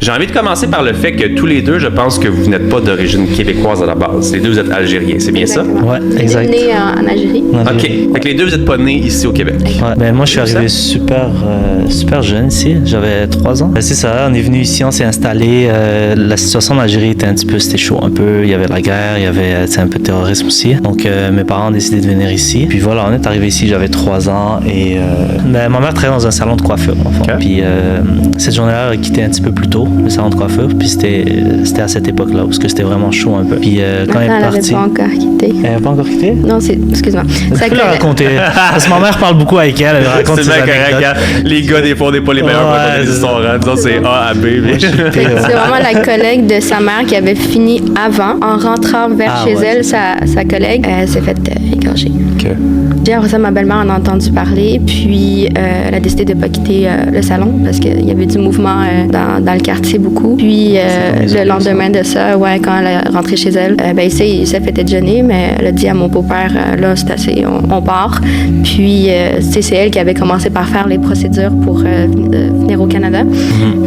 J'ai envie de commencer par le fait que tous les deux, je pense que vous n'êtes pas d'origine québécoise à la base. Les deux, vous êtes algériens, c'est bien ça? Exactement. Ouais, On est exact. né en Algérie. OK. Fait que les deux, vous n'êtes pas nés ici au Québec. Ouais, ben moi je suis arrivé super jeune ici, j'avais 3 ans. Ben, c'est ça, on est venu ici, on s'est installé. La situation en Algérie était c'était chaud un peu. Il y avait la guerre, il y avait un peu de terrorisme aussi. Donc mes parents ont décidé de venir ici. Puis voilà, on est arrivé ici, j'avais 3 ans et ben, ma mère travaillait dans un salon de coiffure. Enfin. Okay. Puis cette journée-là, elle a quitté un petit peu plus tôt le salon de coiffure. Puis c'était à cette époque-là parce que c'était vraiment chaud un peu. Puis quand elle est partie, Elle n'avait pas encore quitté. elle n'avait pas encore quitté. Non, excuse-moi. Je peux la raconter. Parce que ma mère parle beaucoup avec elle. Elle raconte C'est ses bien anecdotes. correct. Hein? Les gars, des fois, on n'est pas les meilleurs pour raconter des histoires. Hein? Disons, c'est A à B. Mais... C'est vraiment la collègue de sa mère qui avait fini avant. En rentrant vers chez elle, sa collègue, elle s'est fait égorger. Okay. Puis après ça, ma belle-mère en a entendu parler, puis elle a décidé de ne pas quitter le salon parce qu'il y avait du mouvement dans le quartier beaucoup. Puis le lendemain de ça, quand elle est rentrée chez elle, il s'est fait déjeuner, mais elle a dit à mon beau-père, là, c'est assez, on part. Puis c'est elle qui avait commencé par faire les procédures pour venir au Canada.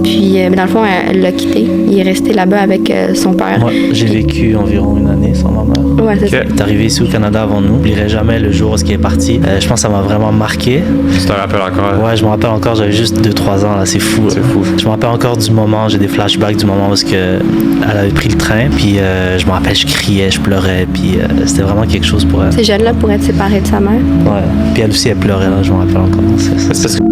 Puis mais dans le fond, elle l'a quitté. Il est resté là-bas avec son père. Ouais, j'ai vécu environ une année sans ma mère. Ouais, c'est ça. Elle est arrivée ici au Canada avant nous. Je n'oublierai jamais le jour où elle est partie. Je pense que ça m'a vraiment marqué. Tu te rappelles encore? Ouais, je me rappelle encore, j'avais juste 2-3 ans, là, c'est fou. C'est fou. Je me rappelle encore du moment, j'ai des flashbacks du moment où elle avait pris le train, puis je me rappelle, je criais, je pleurais, puis c'était vraiment quelque chose pour elle. Ces jeunes-là pourraient être séparés de sa mère. Ouais, puis elle aussi, elle pleurait, là, je me rappelle encore. C'est parce que